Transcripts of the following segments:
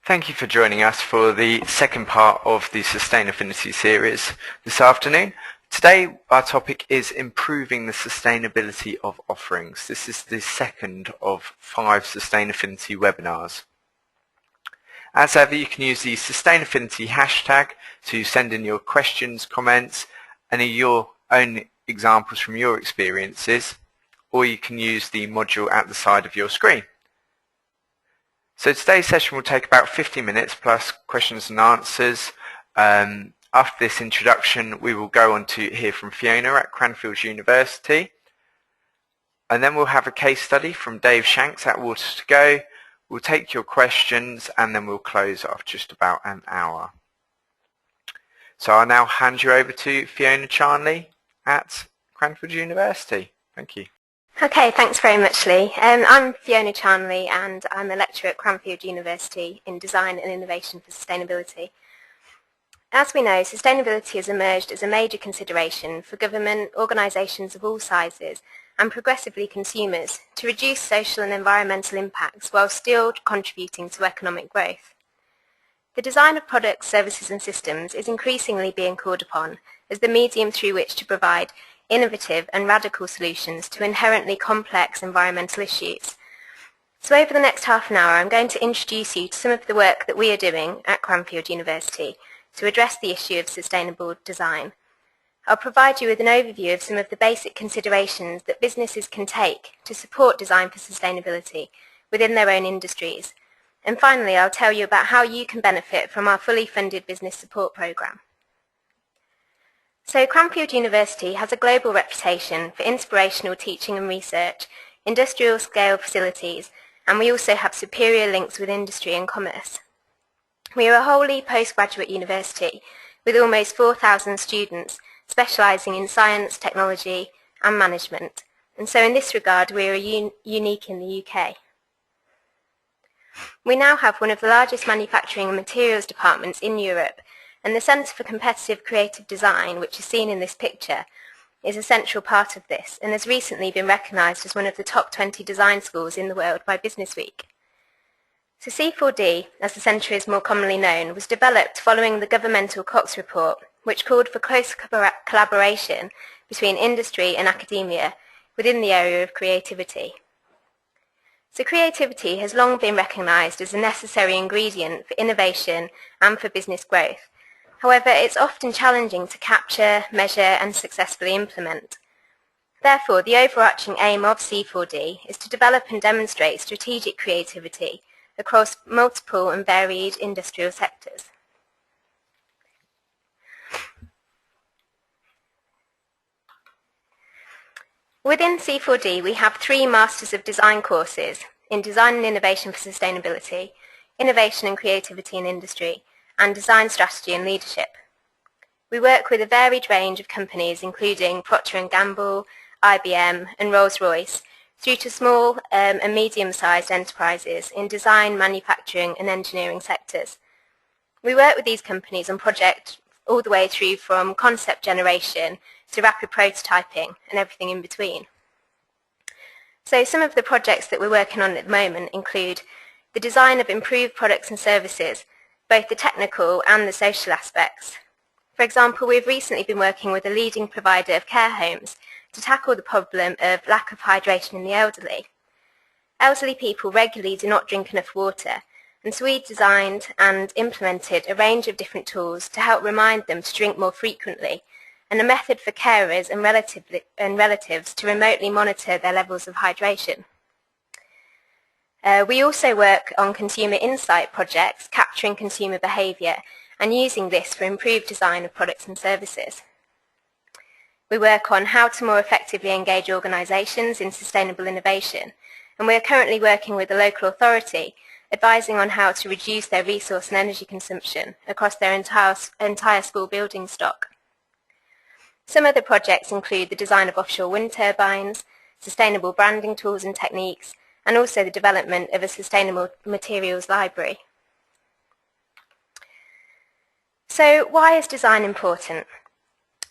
Thank you for joining us for the second part of the Sustainability series this afternoon. Today our topic is improving the sustainability of offerings. This is the second of 5 Sustainability webinars. As ever, you can use the Sustainability hashtag to send in your questions, comments, any of your own examples from your experiences, or you can use the module at the side of your screen. So today's session will take about 50 minutes plus questions and answers. After this introduction, we will go on to hear from Fiona at Cranfield University. And then we'll have a case study from Dave Shanks at Water to Go. We'll take your questions and then we'll close after just about an hour. So I'll now hand you over to Fiona Charnley at Cranfield University. Thank you. Okay, thanks very much, Lee. I'm Fiona Charnley and I'm a lecturer at Cranfield University in Design and Innovation for Sustainability. As we know, sustainability has emerged as a major consideration for government, organisations of all sizes and progressively consumers to reduce social and environmental impacts while still contributing to economic growth. The design of products, services and systems is increasingly being called upon as the medium through which to provide innovative and radical solutions to inherently complex environmental issues. So over the next half an hour I'm going to introduce you to some of the work that we are doing at Cranfield University to address the issue of sustainable design. I'll provide you with an overview of some of the basic considerations that businesses can take to support design for sustainability within their own industries. And finally I'll tell you about how you can benefit from our fully funded business support programme. So Cranfield University has a global reputation for inspirational teaching and research, industrial scale facilities, and we also have superior links with industry and commerce. We are a wholly postgraduate university with almost 4,000 students specialising in science, technology and management, and so in this regard we are unique in the UK. We now have one of the largest manufacturing and materials departments in Europe, and the Centre for Competitive Creative Design, which is seen in this picture, is a central part of this and has recently been recognised as one of the top 20 design schools in the world by Business Week. So C4D, as the centre is more commonly known, was developed following the governmental Cox report, which called for close collaboration between industry and academia within the area of creativity. So creativity has long been recognised as a necessary ingredient for innovation and for business growth. However, it's often challenging to capture, measure and successfully implement. Therefore, the overarching aim of C4D is to develop and demonstrate strategic creativity across multiple and varied industrial sectors. Within C4D, we have 3 Masters of Design courses in Design and Innovation for Sustainability, Innovation and Creativity in Industry, and Design Strategy and Leadership. We work with a varied range of companies including Procter & Gamble, IBM and Rolls-Royce, through to small and medium-sized enterprises in design, manufacturing and engineering sectors. We work with these companies on projects all the way through from concept generation to rapid prototyping and everything in between. So some of the projects that we're working on at the moment include the design of improved products and services, both the technical and the social aspects. For example, we've recently been working with a leading provider of care homes to tackle the problem of lack of hydration in the elderly. Elderly people regularly do not drink enough water, and so we designed and implemented a range of different tools to help remind them to drink more frequently, and a method for carers and relatives to remotely monitor their levels of hydration. We also work on consumer insight projects, capturing consumer behaviour and using this for improved design of products and services. We work on how to more effectively engage organisations in sustainable innovation, and we are currently working with a local authority advising on how to reduce their resource and energy consumption across their entire school building stock. Some other projects include the design of offshore wind turbines, sustainable branding tools and techniques, and also the development of a sustainable materials library. So why is design important?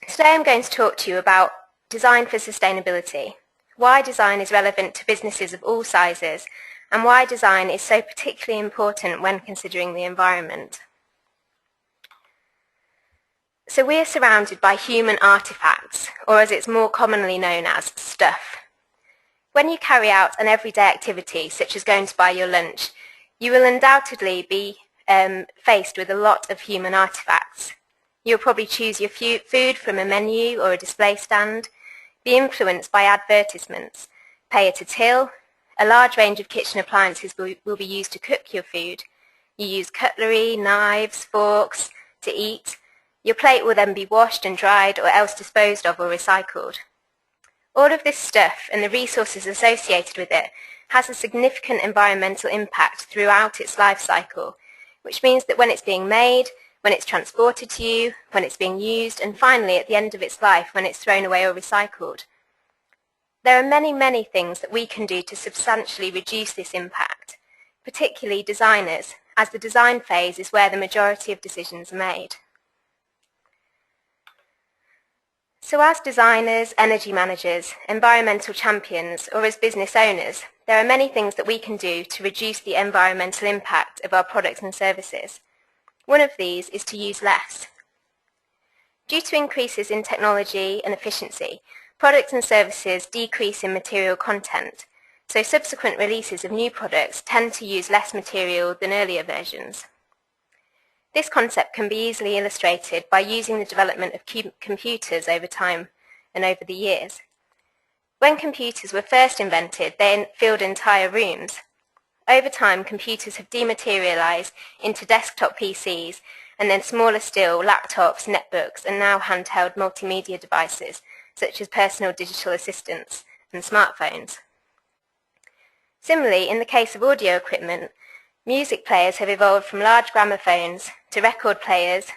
Today I'm going to talk to you about design for sustainability, why design is relevant to businesses of all sizes, and why design is so particularly important when considering the environment. So we are surrounded by human artifacts, or as it's more commonly known as, stuff. When you carry out an everyday activity, such as going to buy your lunch, you will undoubtedly be faced with a lot of human artifacts. You'll probably choose your food from a menu or a display stand, be influenced by advertisements, pay at a till. A large range of kitchen appliances will be used to cook your food. You use cutlery, knives, forks to eat. Your plate will then be washed and dried or else disposed of or recycled. All of this stuff and the resources associated with it has a significant environmental impact throughout its life cycle, which means that when it's being made, when it's transported to you, when it's being used, and finally at the end of its life when it's thrown away or recycled. There are many, many things that we can do to substantially reduce this impact, particularly designers, as the design phase is where the majority of decisions are made. So as designers, energy managers, environmental champions, or as business owners, there are many things that we can do to reduce the environmental impact of our products and services. One of these is to use less. Due to increases in technology and efficiency, products and services decrease in material content, so subsequent releases of new products tend to use less material than earlier versions. This concept can be easily illustrated by using the development of computers over time and over the years. When computers were first invented, they filled entire rooms. Over time, computers have dematerialized into desktop PCs and then smaller still, laptops, netbooks, and now handheld multimedia devices such as personal digital assistants and smartphones. Similarly, in the case of audio equipment, music players have evolved from large gramophones to record players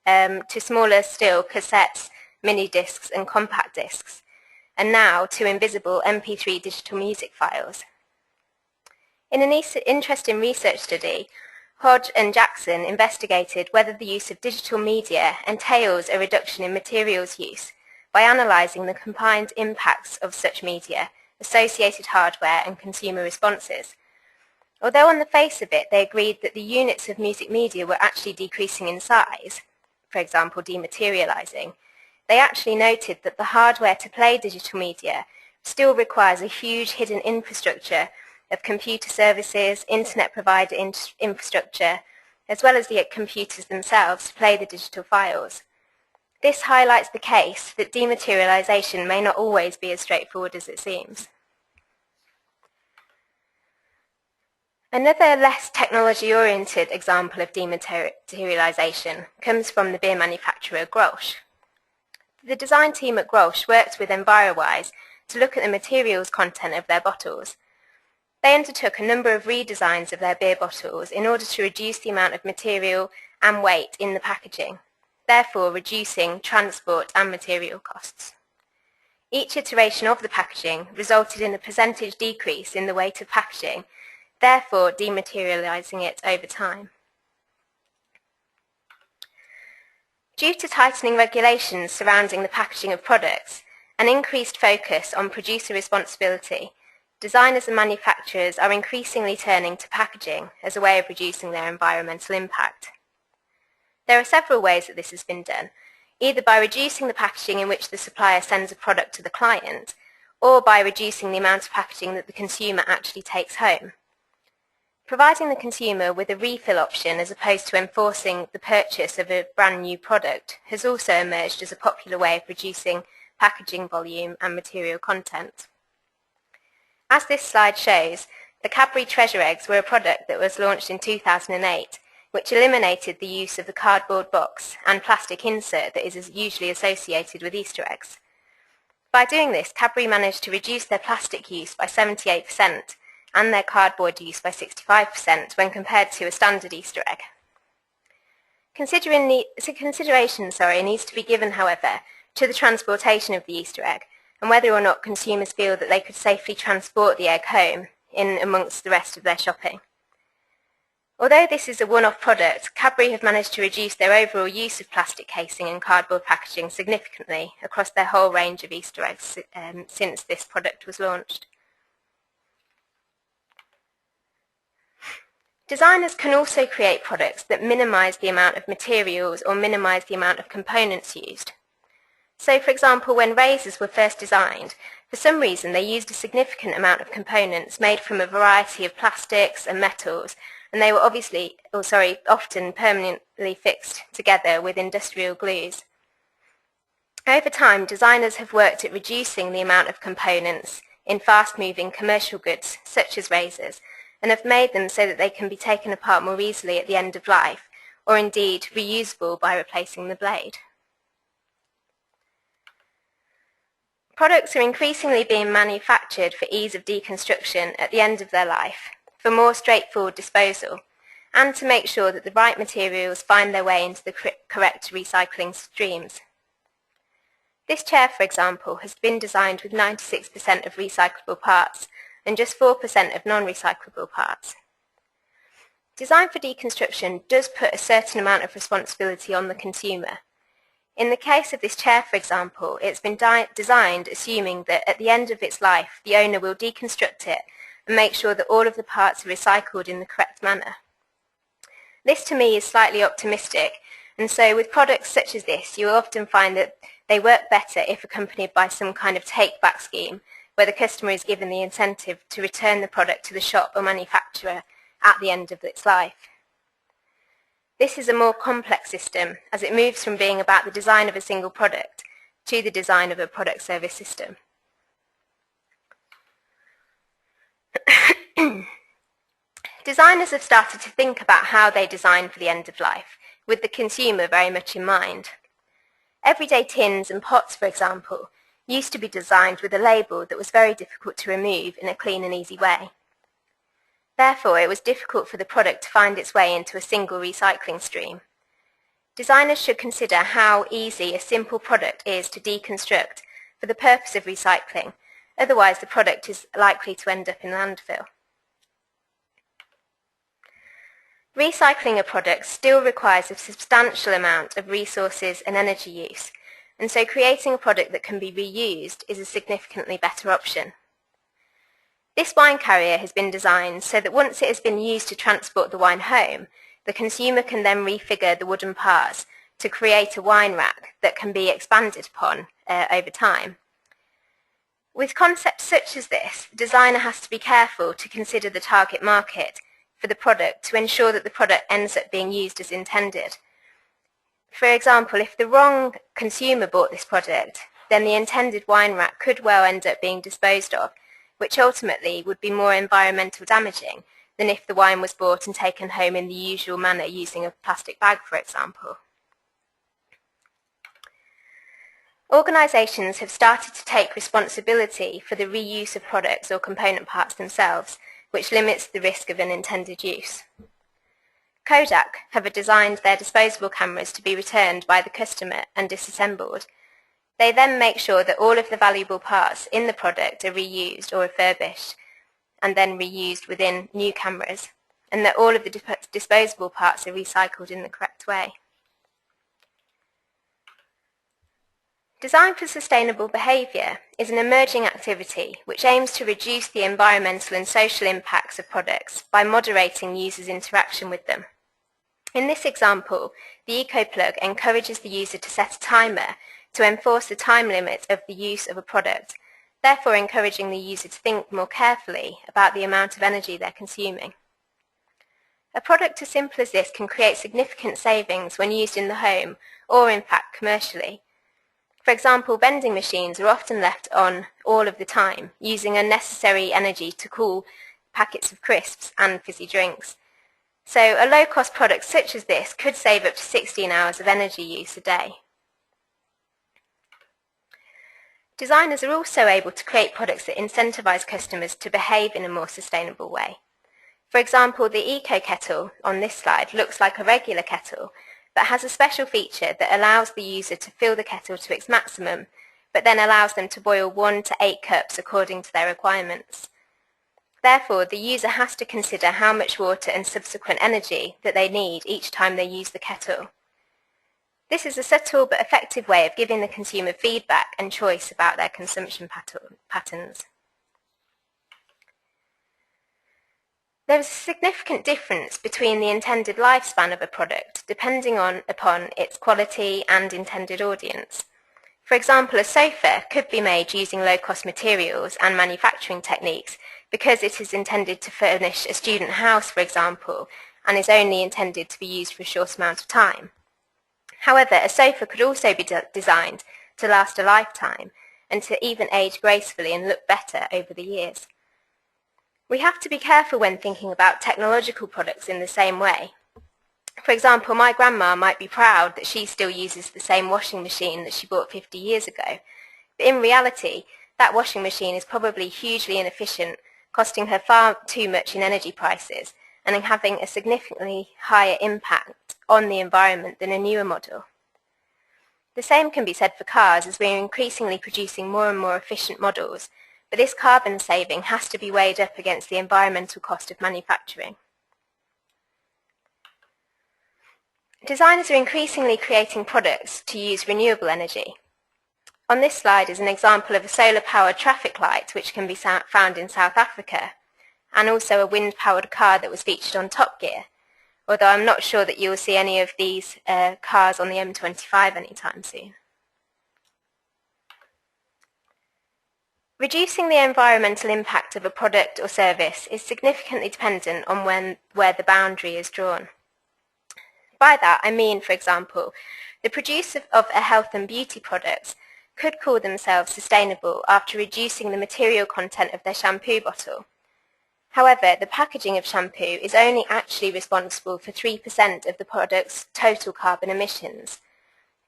to smaller still cassettes, mini discs and compact discs, and now to invisible MP3 digital music files. In an interesting research study, Hodge and Jackson investigated whether the use of digital media entails a reduction in materials use by analysing the combined impacts of such media, associated hardware and consumer responses. Although on the face of it they agreed that the units of music media were actually decreasing in size, for example dematerializing, they actually noted that the hardware to play digital media still requires a huge hidden infrastructure of computer services, internet provider infrastructure, as well as the computers themselves to play the digital files. This highlights the case that dematerialization may not always be as straightforward as it seems. Another less technology-oriented example of dematerialization comes from the beer manufacturer Grolsch. The design team at Grolsch worked with EnviroWise to look at the materials content of their bottles. They undertook a number of redesigns of their beer bottles in order to reduce the amount of material and weight in the packaging, therefore reducing transport and material costs. Each iteration of the packaging resulted in a percentage decrease in the weight of packaging, therefore dematerializing it over time. Due to tightening regulations surrounding the packaging of products, an increased focus on producer responsibility, designers and manufacturers are increasingly turning to packaging as a way of reducing their environmental impact. There are several ways that this has been done, either by reducing the packaging in which the supplier sends a product to the client, or by reducing the amount of packaging that the consumer actually takes home. Providing the consumer with a refill option as opposed to enforcing the purchase of a brand new product has also emerged as a popular way of reducing packaging volume and material content. As this slide shows, the Cadbury Treasure Eggs were a product that was launched in 2008, which eliminated the use of the cardboard box and plastic insert that is usually associated with Easter eggs. By doing this, Cadbury managed to reduce their plastic use by 78% and their cardboard use by 65% when compared to a standard Easter egg. Consideration needs to be given, however, to the transportation of the Easter egg and whether or not consumers feel that they could safely transport the egg home in amongst the rest of their shopping. Although this is a one-off product, Cadbury have managed to reduce their overall use of plastic casing and cardboard packaging significantly across their whole range of Easter eggs since this product was launched. Designers can also create products that minimise the amount of materials or minimise the amount of components used. So, for example, when razors were first designed, for some reason they used a significant amount of components made from a variety of plastics and metals, and they were often permanently fixed together with industrial glues. Over time, designers have worked at reducing the amount of components in fast-moving commercial goods, such as razors, and have made them so that they can be taken apart more easily at the end of life, or indeed reusable by replacing the blade. Products are increasingly being manufactured for ease of deconstruction at the end of their life, for more straightforward disposal, and to make sure that the right materials find their way into the correct recycling streams. This chair, for example, has been designed with 96% of recyclable parts and just 4% of non-recyclable parts. Design for deconstruction does put a certain amount of responsibility on the consumer. In the case of this chair, for example, it's been designed assuming that at the end of its life, the owner will deconstruct it and make sure that all of the parts are recycled in the correct manner. This, to me, is slightly optimistic, and so with products such as this, you will often find that they work better if accompanied by some kind of take-back scheme, where the customer is given the incentive to return the product to the shop or manufacturer at the end of its life. This is a more complex system, as it moves from being about the design of a single product to the design of a product-service system. Designers have started to think about how they design for the end of life, with the consumer very much in mind. Everyday tins and pots, for example, used to be designed with a label that was very difficult to remove in a clean and easy way. Therefore, it was difficult for the product to find its way into a single recycling stream. Designers should consider how easy a simple product is to deconstruct for the purpose of recycling, otherwise the product is likely to end up in landfill. Recycling a product still requires a substantial amount of resources and energy use, and so creating a product that can be reused is a significantly better option. This wine carrier has been designed so that once it has been used to transport the wine home, the consumer can then refigure the wooden parts to create a wine rack that can be expanded upon over time. With concepts such as this, the designer has to be careful to consider the target market for the product to ensure that the product ends up being used as intended. For example, if the wrong consumer bought this product, then the intended wine rack could well end up being disposed of, which ultimately would be more environmental damaging than if the wine was bought and taken home in the usual manner using a plastic bag, for example. Organisations have started to take responsibility for the reuse of products or component parts themselves, which limits the risk of unintended use. Kodak have designed their disposable cameras to be returned by the customer and disassembled. They then make sure that all of the valuable parts in the product are reused or refurbished and then reused within new cameras, and that all of the disposable parts are recycled in the correct way. Design for sustainable behaviour is an emerging activity which aims to reduce the environmental and social impacts of products by moderating users' interaction with them. In this example, the EcoPlug encourages the user to set a timer to enforce the time limit of the use of a product, therefore encouraging the user to think more carefully about the amount of energy they're consuming. A product as simple as this can create significant savings when used in the home or, in fact, commercially. For example, vending machines are often left on all of the time, using unnecessary energy to cool packets of crisps and fizzy drinks. So a low-cost product such as this could save up to 16 hours of energy use a day. Designers are also able to create products that incentivize customers to behave in a more sustainable way. For example, the Eco Kettle on this slide looks like a regular kettle, but has a special feature that allows the user to fill the kettle to its maximum, but then allows them to boil 1 to 8 cups according to their requirements. Therefore, the user has to consider how much water and subsequent energy that they need each time they use the kettle. This is a subtle but effective way of giving the consumer feedback and choice about their consumption patterns. There is a significant difference between the intended lifespan of a product depending upon its quality and intended audience. For example, a sofa could be made using low-cost materials and manufacturing techniques because it is intended to furnish a student house, for example, and is only intended to be used for a short amount of time. However, a sofa could also be designed to last a lifetime and to even age gracefully and look better over the years. We have to be careful when thinking about technological products in the same way. For example, my grandma might be proud that she still uses the same washing machine that she bought 50 years ago, but in reality, that washing machine is probably hugely inefficient, costing her far too much in energy prices, and having a significantly higher impact on the environment than a newer model. The same can be said for cars, as we are increasingly producing more and more efficient models, but this carbon saving has to be weighed up against the environmental cost of manufacturing. Designers are increasingly creating products to use renewable energy. On this slide is an example of a solar-powered traffic light which can be found in South Africa, and also a wind-powered car that was featured on Top Gear, although I'm not sure that you will see any of these cars on the M25 anytime soon. Reducing the environmental impact of a product or service is significantly dependent on where the boundary is drawn. By that I mean, for example, the producer of a health and beauty product could call themselves sustainable after reducing the material content of their shampoo bottle. However, the packaging of shampoo is only actually responsible for 3% of the product's total carbon emissions.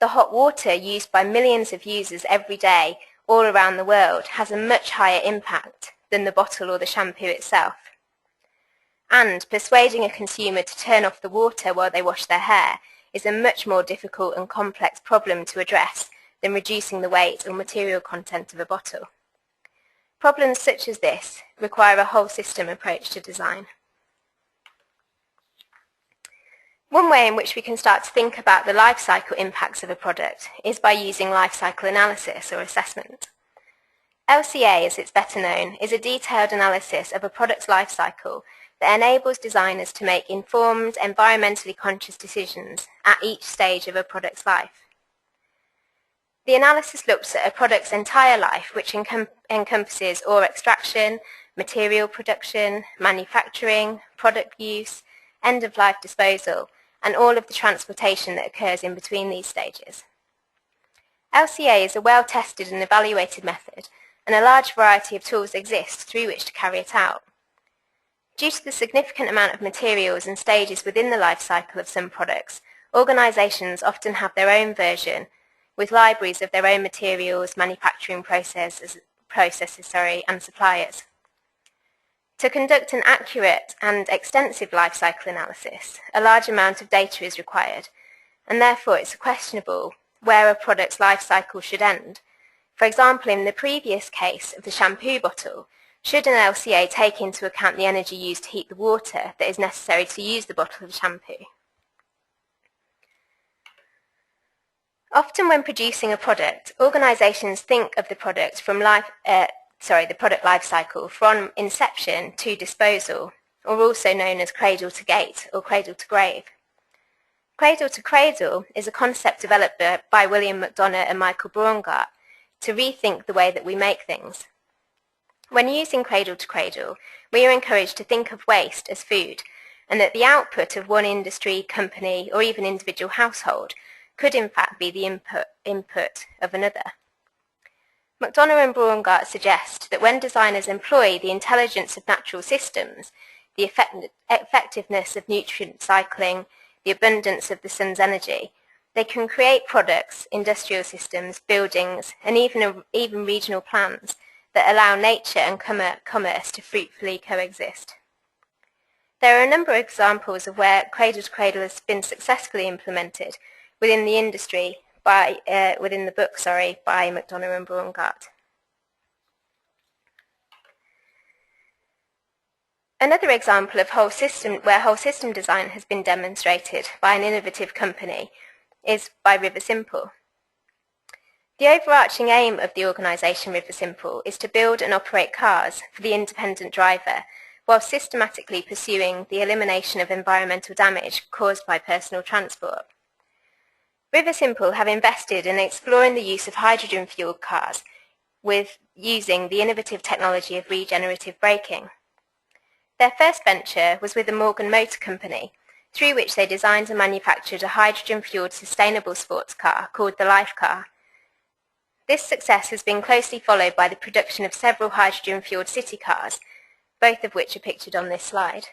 The hot water used by millions of users every day all around the world has a much higher impact than the bottle or the shampoo itself. And persuading a consumer to turn off the water while they wash their hair is a much more difficult and complex problem to address than reducing the weight or material content of a bottle. Problems such as this require a whole system approach to design. One way in which we can start to think about the life cycle impacts of a product is by using life cycle analysis or assessment. LCA, as it's better known, is a detailed analysis of a product's life cycle that enables designers to make informed, environmentally conscious decisions at each stage of a product's life. The analysis looks at a product's entire life, which encompasses ore extraction, material production, manufacturing, product use, end-of-life disposal, and all of the transportation that occurs in between these stages. LCA is a well-tested and evaluated method, and a large variety of tools exist through which to carry it out. Due to the significant amount of materials and stages within the life cycle of some products, organisations often have their own version, with libraries of their own materials, manufacturing processes, and suppliers. To conduct an accurate and extensive life cycle analysis, a large amount of data is required, and therefore it's questionable where a product's life cycle should end. For example, in the previous case of the shampoo bottle, should an LCA take into account the energy used to heat the water that is necessary to use the bottle of shampoo? Often when producing a product, organisations think of the product the product life cycle from inception to disposal, or also known as cradle to gate or cradle to grave. Cradle to cradle is a concept developed by William McDonough and Michael Braungart to rethink the way that we make things. When using cradle to cradle, we are encouraged to think of waste as food, and that the output of one industry, company, or even individual household could in fact be the input of another. McDonough and Braungart suggest that when designers employ the intelligence of natural systems, the effectiveness of nutrient cycling, the abundance of the sun's energy, they can create products, industrial systems, buildings, and even regional plans that allow nature and commerce to fruitfully coexist. There are a number of examples of where cradle to cradle has been successfully implemented within the industry within the book by McDonough and Braungart. Another example of where whole system design has been demonstrated by an innovative company is by River Simple. The overarching aim of the organisation River Simple is to build and operate cars for the independent driver, while systematically pursuing the elimination of environmental damage caused by personal transport. River Simple have invested in exploring the use of hydrogen-fueled cars with using the innovative technology of regenerative braking. Their first venture was with the Morgan Motor Company, through which they designed and manufactured a hydrogen-fueled sustainable sports car called the Life Car. This success has been closely followed by the production of several hydrogen-fueled city cars, both of which are pictured on this slide.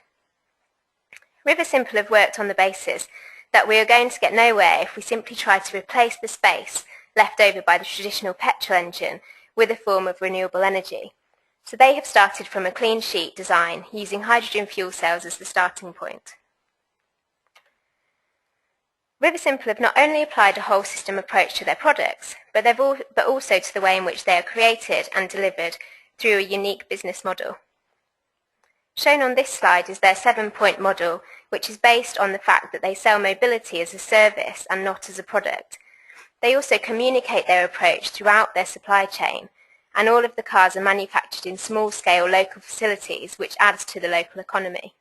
River Simple have worked on the basis that we are going to get nowhere if we simply try to replace the space left over by the traditional petrol engine with a form of renewable energy. So they have started from a clean sheet design using hydrogen fuel cells as the starting point. River Simple have not only applied a whole system approach to their products, but also to the way in which they are created and delivered through a unique business model. Shown on this slide is their 7-point model, which is based on the fact that they sell mobility as a service and not as a product. They also communicate their approach throughout their supply chain, and all of the cars are manufactured in small-scale local facilities, which adds to the local economy.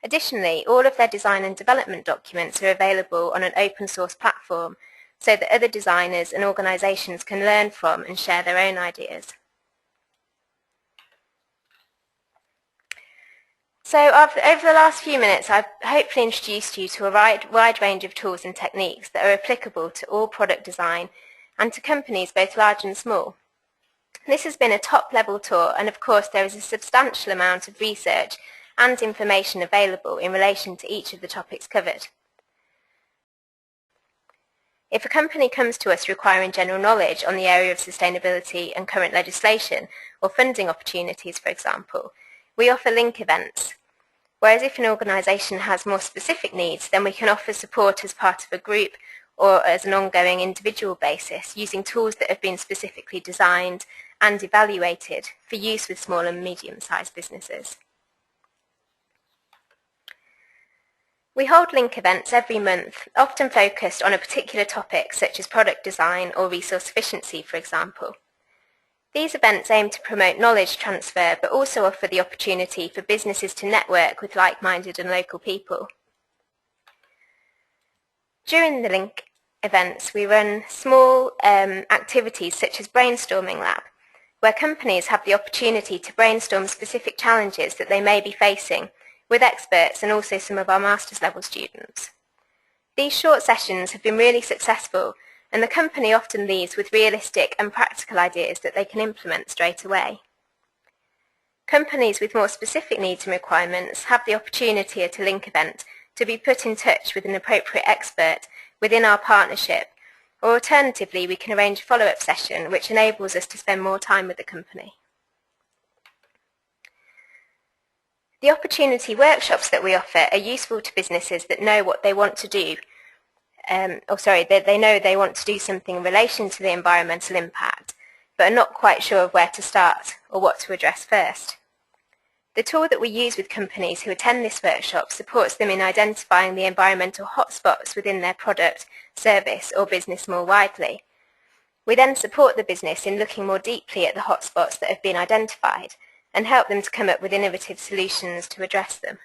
Additionally, all of their design and development documents are available on an open-source platform so that other designers and organisations can learn from and share their own ideas. So over the last few minutes, I've hopefully introduced you to a wide range of tools and techniques that are applicable to all product design and to companies both large and small. This has been a top-level tour, and of course there is a substantial amount of research and information available in relation to each of the topics covered. If a company comes to us requiring general knowledge on the area of sustainability and current legislation, or funding opportunities, for example, we offer link events. Whereas if an organisation has more specific needs, then we can offer support as part of a group or as an ongoing individual basis, using tools that have been specifically designed and evaluated for use with small and medium-sized businesses. We hold link events every month, often focused on a particular topic such as product design or resource efficiency, for example. These events aim to promote knowledge transfer, but also offer the opportunity for businesses to network with like-minded and local people. During the link events, we run small activities such as Brainstorming Lab, where companies have the opportunity to brainstorm specific challenges that they may be facing with experts and also some of our master's level students. These short sessions have been really successful, and the company often leaves with realistic and practical ideas that they can implement straight away. Companies with more specific needs and requirements have the opportunity at a link event to be put in touch with an appropriate expert within our partnership, or alternatively we can arrange a follow-up session which enables us to spend more time with the company. The opportunity workshops that we offer are useful to businesses that know what they want to do, they know they want to do something in relation to the environmental impact, but are not quite sure of where to start or what to address first. The tool that we use with companies who attend this workshop supports them in identifying the environmental hotspots within their product, service or business more widely. We then support the business in looking more deeply at the hotspots that have been identified and help them to come up with innovative solutions to address them.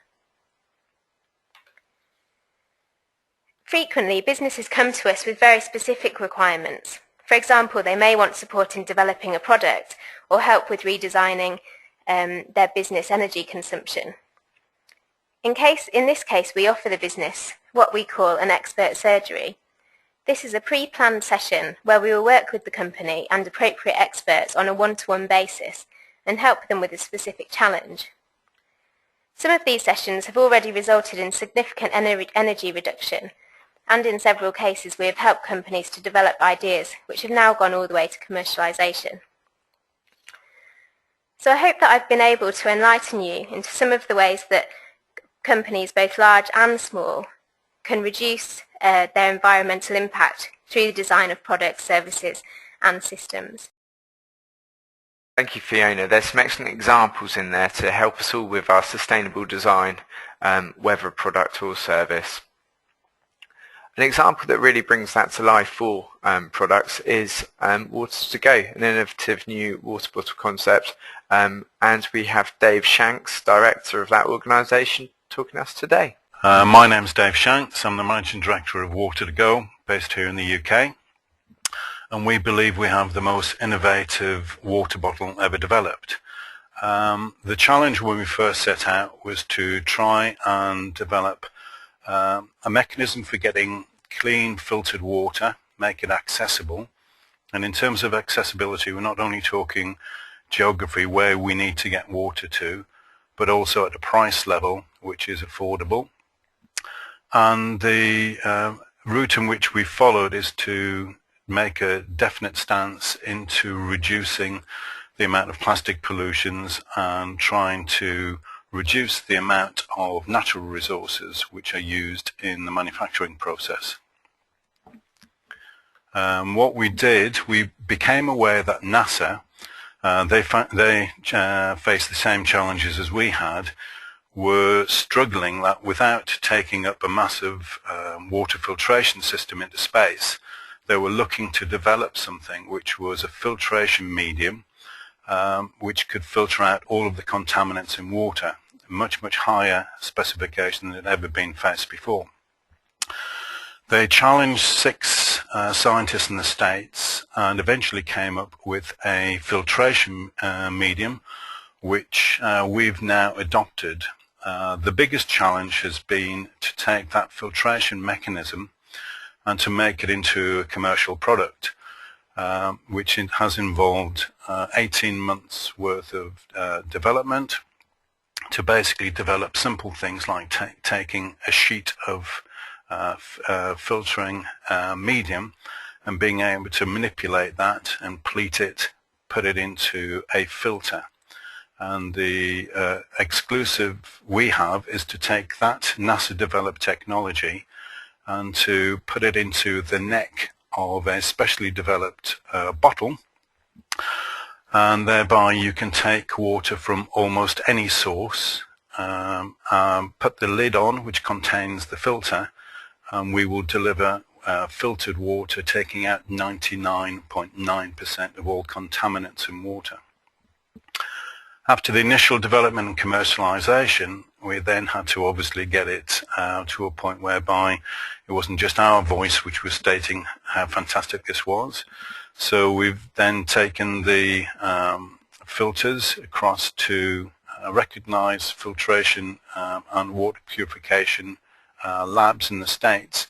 Frequently, businesses come to us with very specific requirements. For example, they may want support in developing a product or help with redesigning their business energy consumption. In this case, we offer the business what we call an expert surgery. This is a pre-planned session where we will work with the company and appropriate experts on a one-to-one basis and help them with a specific challenge. Some of these sessions have already resulted in significant energy reduction, and in several cases we have helped companies to develop ideas which have now gone all the way to commercialisation. So I hope that I've been able to enlighten you into some of the ways that companies, both large and small, can reduce their environmental impact through the design of products, services and systems. Thank you, Fiona. There's some excellent examples in there to help us all with our sustainable design, whether a product or service. An example that really brings that to life for products is Water to Go, an innovative new water bottle concept, and we have Dave Shanks, director of that organisation, talking to us today. My name's Dave Shanks. I'm the Managing Director of Water to Go, based here in the UK, and we believe we have the most innovative water bottle ever developed. The challenge when we first set out was to try and develop a mechanism for getting clean filtered water, make it accessible. And in terms of accessibility, we're not only talking geography, where we need to get water to, but also at a price level which is affordable. And the route in which we followed is to make a definite stance into reducing the amount of plastic pollutions and trying to reduce the amount of natural resources which are used in the manufacturing process. What we did, we became aware that NASA, they faced the same challenges as we had, were struggling that without taking up a massive water filtration system into space, they were looking to develop something which was a filtration medium which could filter out all of the contaminants in water, a much higher specification than had ever been faced before. They challenged 6 scientists in the States and eventually came up with a filtration medium which we've now adopted. The biggest challenge has been to take that filtration mechanism and to make it into a commercial product, which has involved 18 months worth of development to basically develop simple things like taking a sheet of filtering medium and being able to manipulate that and pleat it, put it into a filter. And the exclusive we have is to take that NASA developed technology and to put it into the neck of a specially developed bottle, and thereby you can take water from almost any source, put the lid on which contains the filter, and we will deliver filtered water taking out 99.9% of all contaminants in water. After the initial development and commercialization, we then had to obviously get it to a point whereby it wasn't just our voice which was stating how fantastic this was. So we've then taken the filters across to recognized filtration and water purification labs in the States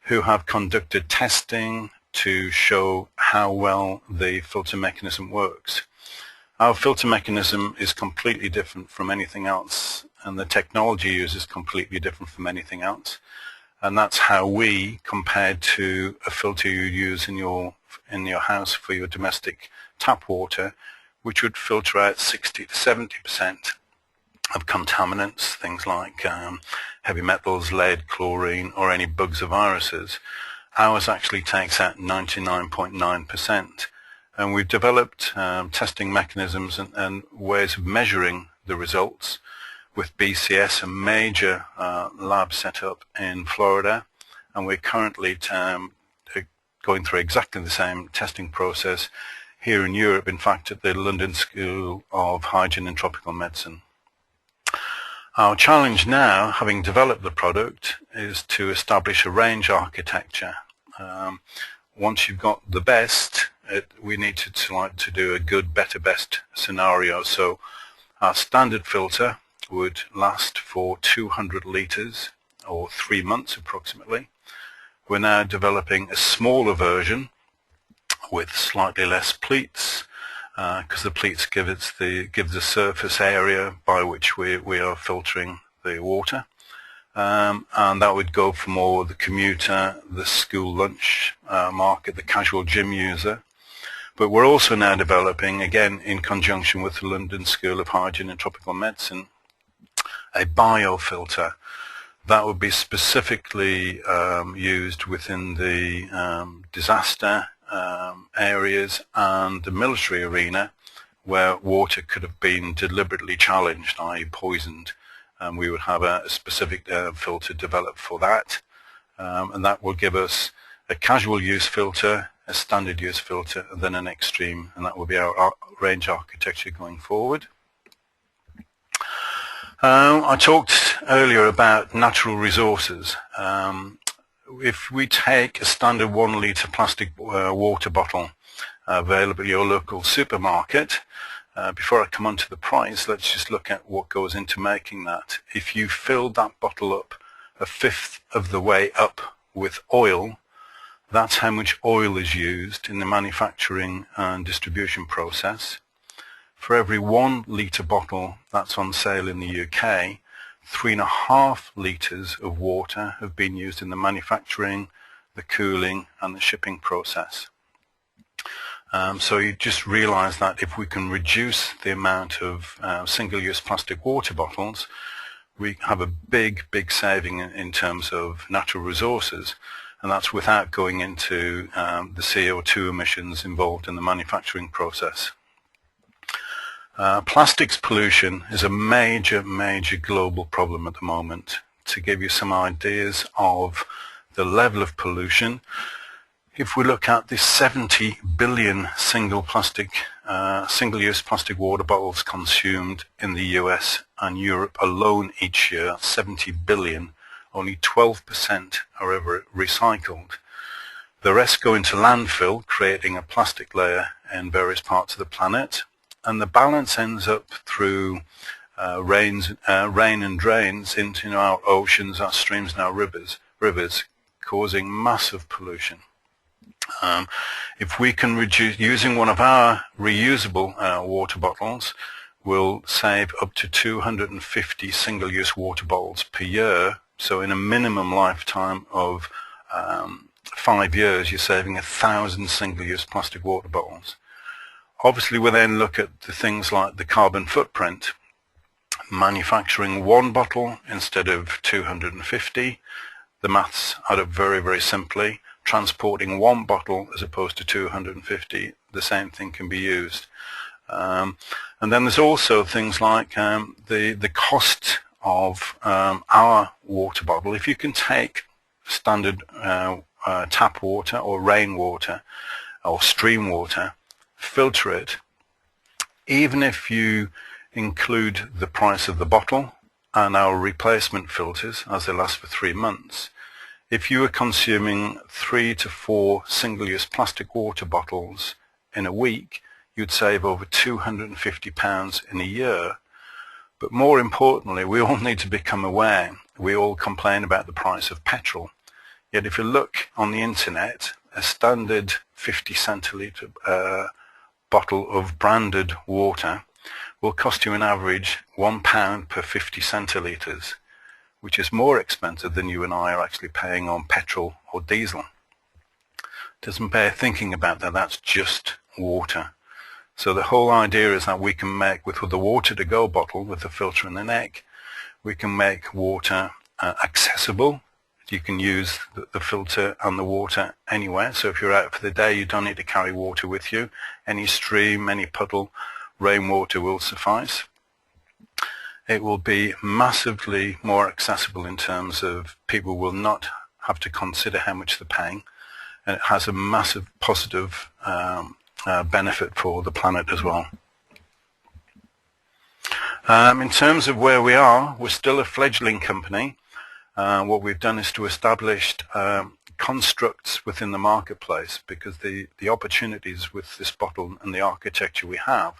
who have conducted testing to show how well the filter mechanism works. Our filter mechanism is completely different from anything else, and the technology used is completely different from anything else. And that's how we, compared to a filter you use in your house for your domestic tap water, which would filter out 60 to 70% of contaminants, things like heavy metals, lead, chlorine, or any bugs or viruses. Ours actually takes out 99.9%. And we've developed testing mechanisms and ways of measuring the results with BCS, a major lab set up in Florida, and we're currently going through exactly the same testing process here in Europe, in fact at the London School of Hygiene and Tropical Medicine. Our challenge now, having developed the product, is to establish a range architecture. Once you've got the best, we need to do a good, better, best scenario. So our standard filter would last for 200 litres or 3 months approximately. We're now developing a smaller version with slightly less pleats because the pleats give the surface area by which we are filtering the water. And that would go for more the commuter, the school lunch market, the casual gym user. But we're also now developing, again in conjunction with the London School of Hygiene and Tropical Medicine, a biofilter that would be specifically used within the disaster areas and the military arena where water could have been deliberately challenged, i.e. poisoned. We would have a specific filter developed for that. and that will give us a casual use filter, a standard use filter, and then an extreme, and that will be our range architecture going forward. I talked earlier about natural resources. If we take a standard 1 litre plastic water bottle available at your local supermarket, before I come on to the price, let's just look at what goes into making that. If you fill that bottle up a fifth of the way up with oil, that's how much oil is used in the manufacturing and distribution process. For every 1 litre bottle that's on sale in the UK, 3.5 litres of water have been used in the manufacturing, the cooling and the shipping process. So you just realise that if we can reduce the amount of single-use plastic water bottles, we have a big saving in terms of natural resources, and that's without going into the CO2 emissions involved in the manufacturing process. Plastics pollution is a major global problem at the moment. To give you some ideas of the level of pollution, if we look at the 70 billion single-use plastic water bottles consumed in the US and Europe alone each year, 70 billion, only 12% are ever recycled. The rest go into landfill, creating a plastic layer in various parts of the planet, and the balance ends up through rain and drains into our oceans, our streams and our rivers, causing massive pollution. If we can reduce, using one of our reusable water bottles, we'll save up to 250 single-use water bottles per year. So in a minimum lifetime of 5 years, you're saving 1,000 single-use plastic water bottles. Obviously, we then look at the things like the carbon footprint. Manufacturing 1 bottle instead of 250, the maths add up very simply. Transporting 1 bottle as opposed to 250, the same thing can be used. And then there's also things like the cost of our water bottle. If you can take standard tap water or rainwater or stream water, filter it, even if you include the price of the bottle and our replacement filters as they last for 3 months, if you were consuming 3 to 4 single-use plastic water bottles in a week, you'd save over £250 in a year. But more importantly, we all need to become aware. We all complain about the price of petrol. Yet if you look on the internet, a standard 50 centilitre bottle of branded water will cost you an average £1 per 50 centilitres, which is more expensive than you and I are actually paying on petrol or diesel. Doesn't bear thinking about that, that's just water. So the whole idea is that we can make, with the water-to-go bottle with the filter in the neck, we can make water accessible. You can use the filter and the water anywhere. So if you're out for the day, you don't need to carry water with you. Any stream, any puddle, rainwater will suffice. It will be massively more accessible in terms of people will not have to consider how much they're paying, and it has a massive positive benefit for the planet as well. In terms of where we are, we're still a fledgling company. What we've done is to establish constructs within the marketplace, because the opportunities with this bottle and the architecture we have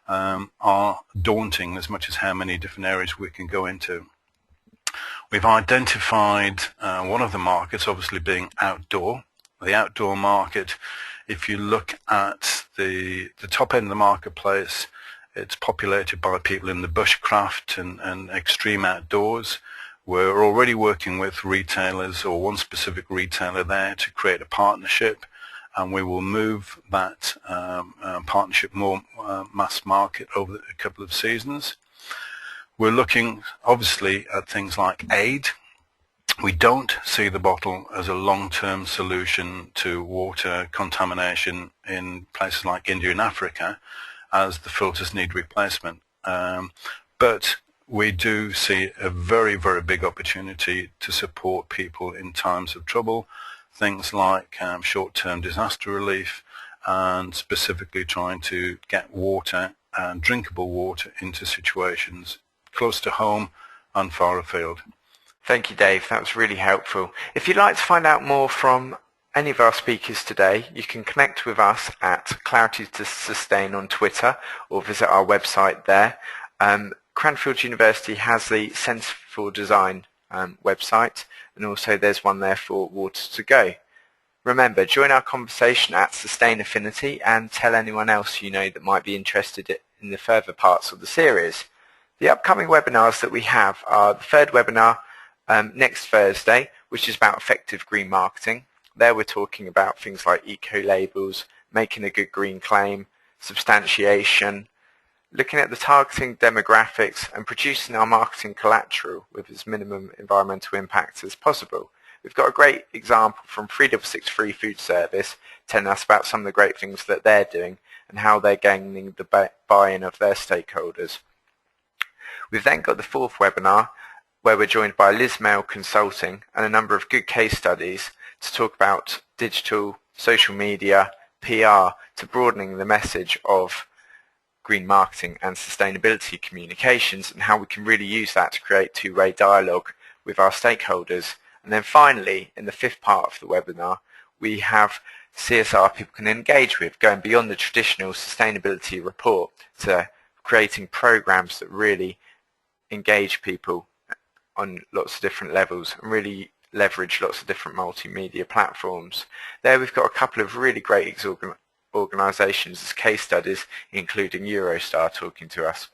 are daunting as much as how many different areas we can go into. We've identified one of the markets, obviously being outdoor. The outdoor market, if you look at the top end of the marketplace, it's populated by people in the bushcraft and extreme outdoors. We're already working with retailers or one specific retailer there to create a partnership, and we will move that partnership more mass market over a couple of seasons. We're looking obviously at things like aid. We don't see the bottle as a long-term solution to water contamination in places like India and Africa, as the filters need replacement. But we do see a very, very big opportunity to support people in times of trouble, things like short-term disaster relief, and specifically trying to get water and drinkable water into situations close to home and far afield. Thank you, Dave. That was really helpful. If you'd like to find out more from any of our speakers today, you can connect with us at Clarity to Sustain on Twitter or visit our website there. Cranfield University has the Centre for Design website, and also there's one there for Water to Go. Remember, join our conversation at Sustain Affinity and tell anyone else you know that might be interested in the further parts of the series. The upcoming webinars that we have are the third webinar next Thursday, which is about effective green marketing. There we're talking about things like eco-labels, making a good green claim, substantiation, looking at the targeting demographics and producing our marketing collateral with as minimum environmental impact as possible. We've got a great example from 3663 Food Service telling us about some of the great things that they're doing and how they're gaining the buy-in of their stakeholders. We've then got the fourth webinar where we're joined by Liz Mail Consulting and a number of good case studies to talk about digital, social media, PR to broadening the message of green marketing and sustainability communications and how we can really use that to create two-way dialogue with our stakeholders. And then finally, in the fifth part of the webinar, we have CSR people can engage with, going beyond the traditional sustainability report to creating programs that really engage people on lots of different levels and really leverage lots of different multimedia platforms. There we've got a couple of really great organisations as case studies, including Eurostar talking to us.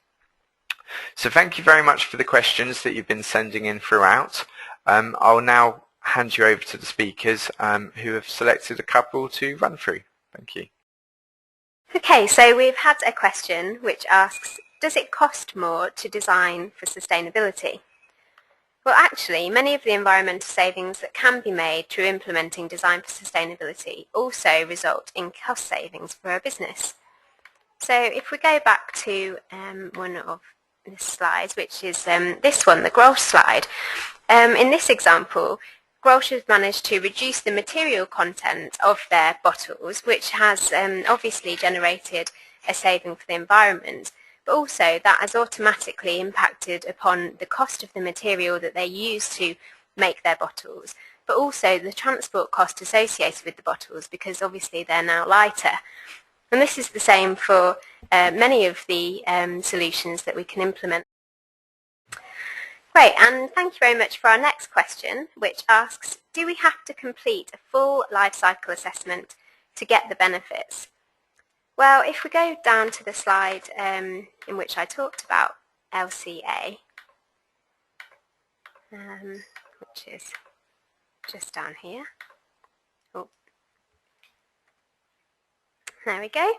So thank you very much for the questions that you've been sending in throughout. I'll now hand you over to the speakers who have selected a couple to run through. Thank you. Okay, so we've had a question which asks, does it cost more to design for sustainability? Well, actually, many of the environmental savings that can be made through implementing design for sustainability also result in cost savings for a business. So if we go back to one of the slides, which is this one, the Grolsch slide, in this example, Grolsch has managed to reduce the material content of their bottles, which has obviously generated a saving for the environment. But also that has automatically impacted upon the cost of the material that they use to make their bottles, but also the transport cost associated with the bottles because obviously they're now lighter. And this is the same for many of the solutions that we can implement. Great, and thank you very much for our next question, which asks, do we have to complete a full life cycle assessment to get the benefits? Well, if we go down to the slide in which I talked about LCA, which is just down here. Oh. There we go.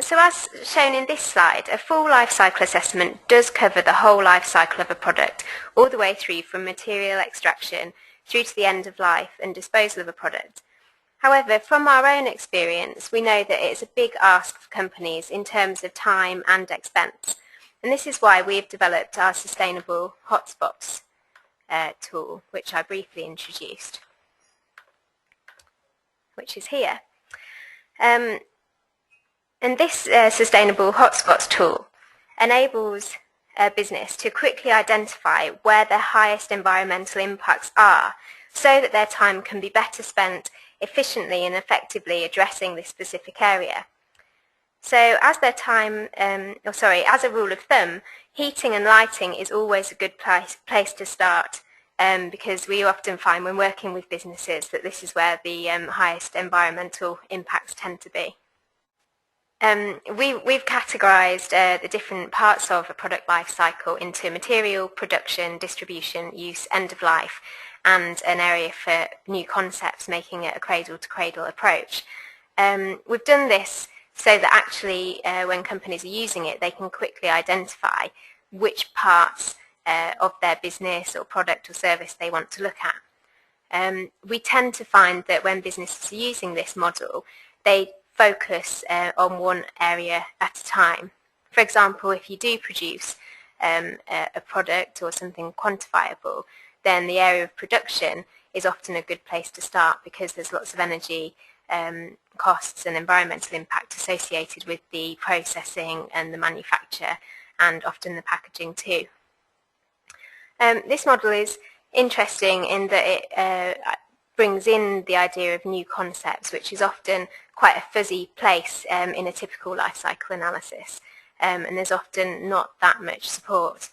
So as shown in this slide, a full life cycle assessment does cover the whole life cycle of a product, all the way through from material extraction through to the end of life and disposal of a product. However, from our own experience, we know that it's a big ask for companies in terms of time and expense. And this is why we've developed our Sustainable Hotspots tool, which I briefly introduced, which is here. And this Sustainable Hotspots tool enables a business to quickly identify where their highest environmental impacts are so that their time can be better spent efficiently and effectively addressing this specific area. So as as a rule of thumb, heating and lighting is always a good place to start because we often find when working with businesses that this is where the highest environmental impacts tend to be. We've categorised the different parts of a product life cycle into material, production, distribution, use, end of life, and an area for new concepts, making it a cradle-to-cradle approach. We've done this so that actually when companies are using it, they can quickly identify which parts of their business or product or service they want to look at. We tend to find that when businesses are using this model, they focus on one area at a time. For example, if you do produce a product or something quantifiable, then the area of production is often a good place to start, because there's lots of energy costs and environmental impact associated with the processing and the manufacture, and often the packaging too. This model is interesting in that it brings in the idea of new concepts, which is often quite a fuzzy place in a typical life cycle analysis, and there's often not that much support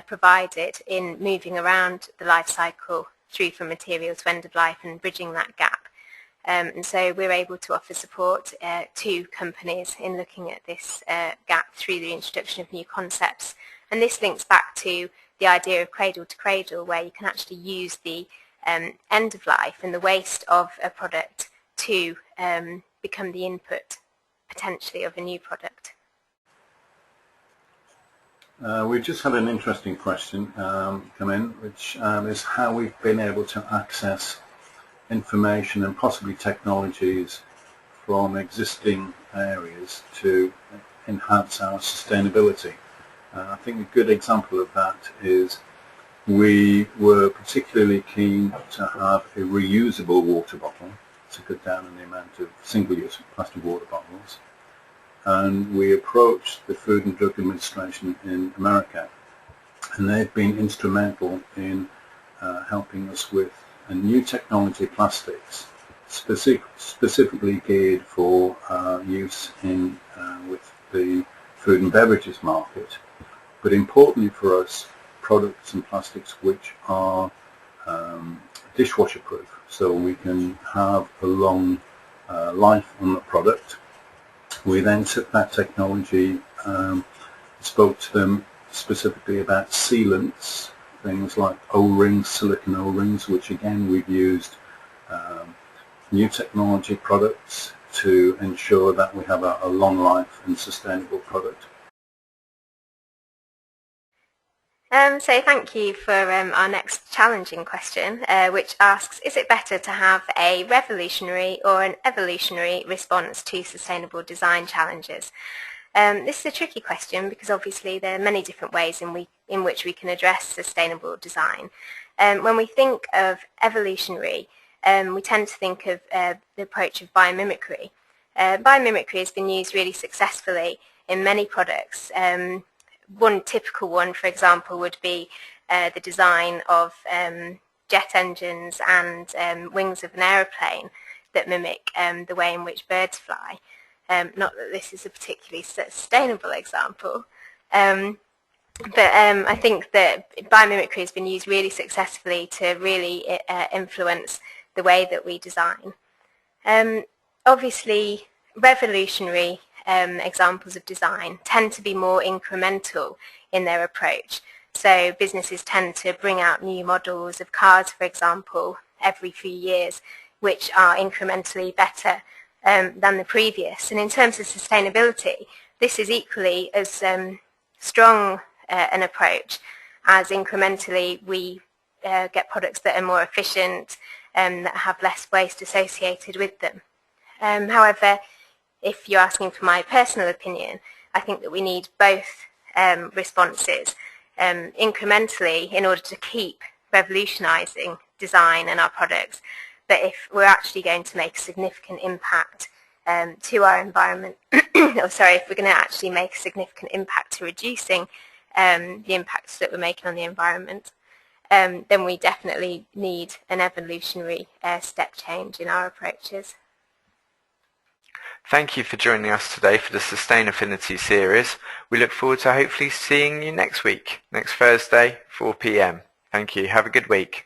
provided in moving around the life cycle through from material to end of life and bridging that gap. And so we're able to offer support to companies in looking at this gap through the introduction of new concepts. And this links back to the idea of cradle to cradle, where you can actually use the end of life and the waste of a product to become the input potentially of a new product. We've just had an interesting question come in, which is how we've been able to access information and possibly technologies from existing areas to enhance our sustainability. I think a good example of that is we were particularly keen to have a reusable water bottle to cut down on the amount of single-use plastic water bottles. And we approached the Food and Drug Administration in America, and they've been instrumental in helping us with a new technology, plastics, specifically geared for use in with the food and beverages market, but importantly for us, products and plastics which are dishwasher proof, so we can have a long life on the product. We then took that technology, spoke to them specifically about sealants, things like O-rings, silicone O-rings, which again we've used new technology products to ensure that we have a long life and sustainable product. So thank you for our next challenging question, which asks, is it better to have a revolutionary or an evolutionary response to sustainable design challenges? This is a tricky question because obviously there are many different ways in which we can address sustainable design. When we think of evolutionary, we tend to think of the approach of biomimicry. Biomimicry has been used really successfully in many products. One typical one, for example, would be the design of jet engines and wings of an aeroplane that mimic the way in which birds fly. Not that this is a particularly sustainable example, but I think that biomimicry has been used really successfully to really influence the way that we design. Obviously, revolutionary examples of design tend to be more incremental in their approach. So businesses tend to bring out new models of cars, for example, every few years, which are incrementally better than the previous. And in terms of sustainability, this is equally as strong an approach as incrementally we get products that are more efficient and that have less waste associated with them. However, if you're asking for my personal opinion, I think that we need both responses incrementally in order to keep revolutionising design and our products. But if we're actually going to make a significant impact to our environment, if we're going to actually make a significant impact to reducing the impacts that we're making on the environment, then we definitely need an evolutionary step change in our approaches. Thank you for joining us today for the Sustain Affinity series. We look forward to hopefully seeing you next week, next Thursday, 4 p.m. Thank you. Have a good week.